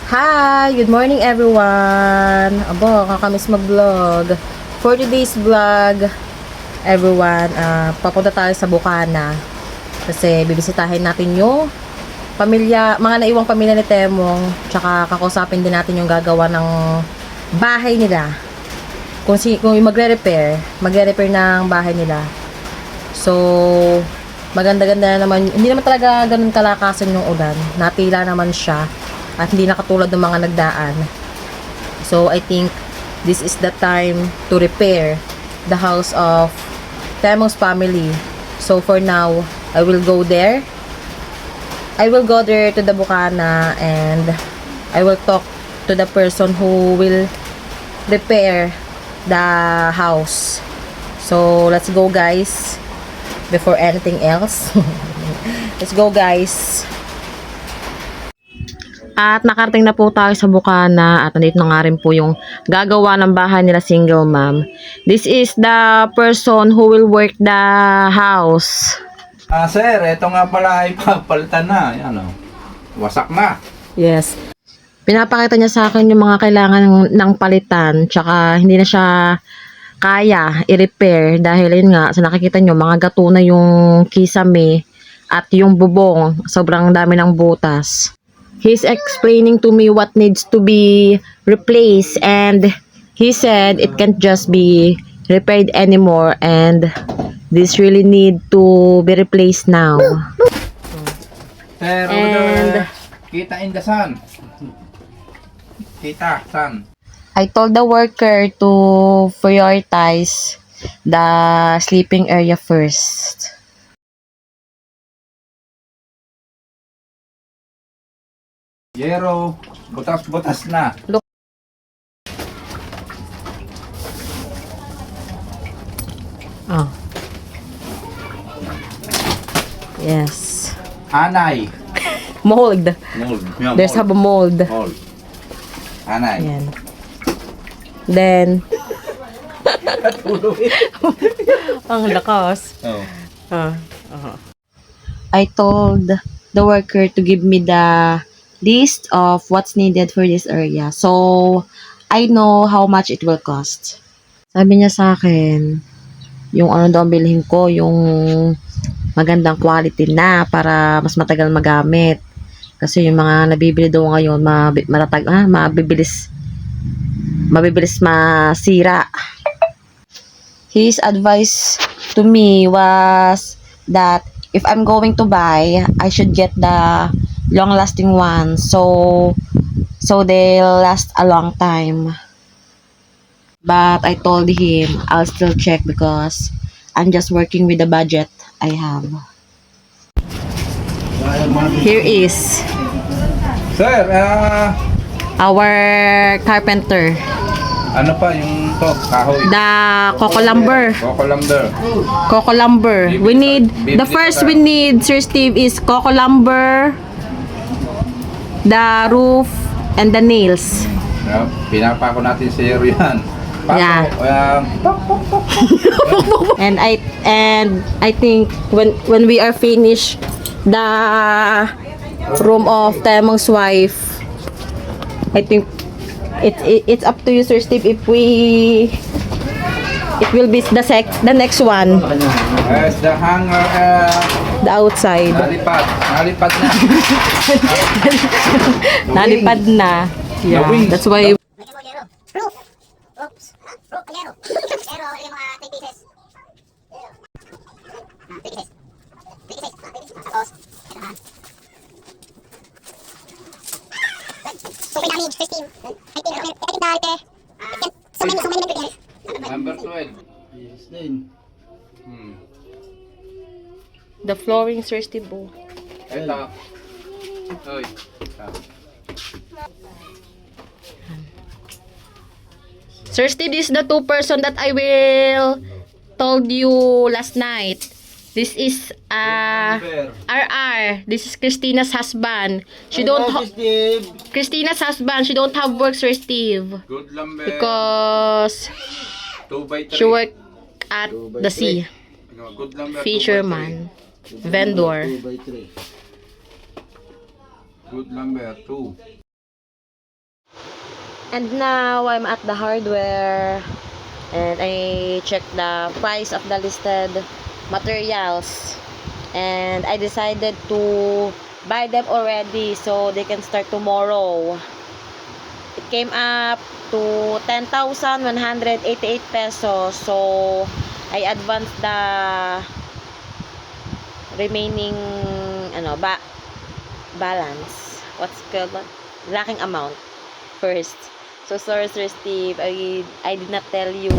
Hi! Good morning everyone! Abo, kakamiss mag-vlog. For today's vlog, everyone, papunta tayo sa Bukana. Kasi bibisitahin natin yung pamilya, mga naiwang pamilya ni Temong. Tsaka kakausapin din natin yung gagawa ng bahay nila. Kung magre-repair ng bahay nila. So, maganda-ganda na naman. Hindi naman talaga ganun kalakasan yung ulan. Natila naman siya. At hindi na katulad ng mga nagdaan. So, I think this is the time to repair the house of Temong's family. So, for now, I will go there. I will go there to the Bukana and I will talk to the person who will repair the house. So, let's go guys. Before anything else. Let's go guys. At nakarating na po tayo sa Bukana at nandito na nga rin po yung gagawa ng bahay nila single mom. This is the person who will work the house. Sir, ito nga pala ay papalitan na. Yan o. Wasak na. Yes. Pinapakita niya sa akin yung mga kailangan ng palitan tsaka hindi na siya kaya i-repair dahil yun nga, sa nakikita nyo, mga gato na yung kisame at yung bubong. Sobrang dami ng butas. He's explaining to me what needs to be replaced and he said it can't just be repaired anymore and this really need to be replaced now. Sir, And kita in the sun. Kita, sun. I told the worker to prioritize the sleeping area first. Yero, butas-butas na. Look. Oh. Yes. Anay. Mold. Mold. Yeah, There's a mold. Mold. Anay. Ayan. Then, ang lakas. Oh. I told the worker to give me the list of what's needed for this area. So, I know how much it will cost. Sabi niya sa akin, yung ano daw ang bilhin ko, yung magandang quality na para mas matagal magamit. Kasi yung mga nabibili daw ngayon, mabibilis masira. His advice to me was that if I'm going to buy, I should get the long-lasting ones. So they'll last a long time. But I told him I'll still check because I'm just working with the budget I have. Here is Sir, our carpenter. ano pa yung to? Kahoy. The coco lumber. Coco lumber. We need, the first we need, Sir Steve, is coco lumber, the roof, and the nails. Pinapako natin sa iyo yan. Yeah. And I think when we are finished the room of Temong's wife, I think it's up to you, Sir Steve, if it will be the next one. As the hanger, The outside. nalipad na. Nalipad na. Yeah. wings. That's why Number 12. Yes, din. the flooring, Sir Steve. Ito. Oy. Sir Steve, this is the two person that I will told you last night. This is RR. This is Christina's husband. Christina's husband. She don't have work, Sir Steve, Good lumber. because 2x3. she work at the sea. Good lumber. Fisherman, vendor. Good lumber 2. And now I'm at the hardware and I checked the price of the listed materials, and I decided to buy them already so they can start tomorrow. It came up to 10,188 pesos, so I advanced the remaining balance, what's called, lacking amount first. So sorry Sir Steve, I did not tell you.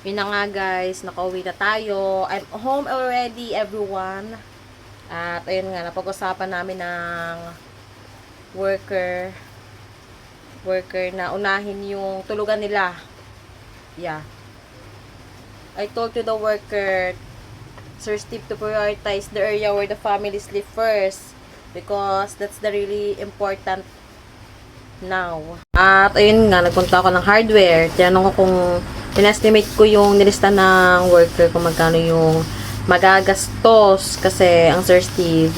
Yun na nga guys, nakauwi na tayo. I'm home already everyone. At ayun nga, napag-usapan namin ng worker na unahin yung tulugan nila. Yeah. I told to the worker, Sir Steve, to prioritize the area where the family sleep first, because that's the really important now. At ayun nga, nagpunta ako ng hardware. Tinanong ko kung in-estimate ko yung nilista ng worker kung magkano yung magagastos, kasi ang Sir Steve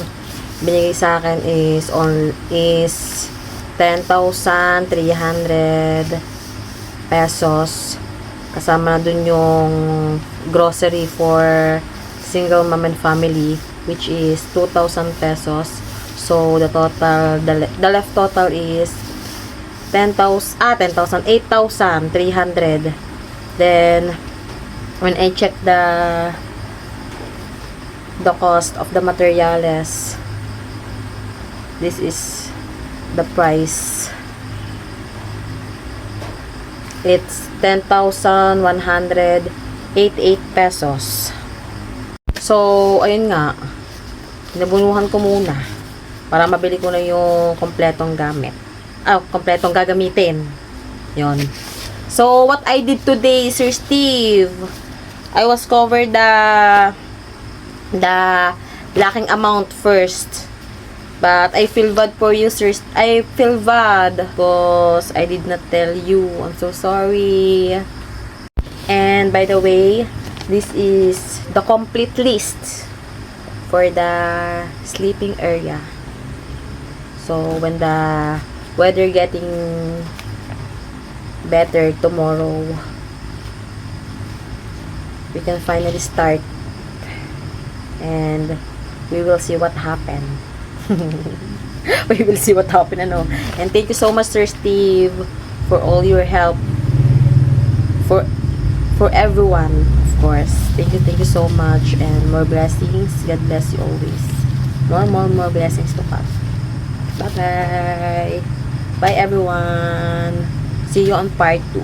binigay sa akin is 10,300 pesos, kasama na dun yung grocery for single mom and family, which is 2,000 pesos. So the left total is 8,300. Then when I check the cost of the materials, this is the price. It's 10,188 pesos. So ayun nga, nabunuhan ko muna para mabili ko na yung kompletong kompletong gagamitin. Yon. So what I did today, Sir Steve, I was covered the lacking amount first. But I feel bad for you, sir. I feel bad because I did not tell you. I'm so sorry. And by the way, this is the complete list for the sleeping area. So when the weather getting better tomorrow, we can finally start and we will see what happened. We will see what happened, ano. And thank you so much, Sir Steve, for all your help, for everyone, of course. Thank you so much, and more blessings. God bless you always. More blessings to come. Bye bye everyone. See you on part 2.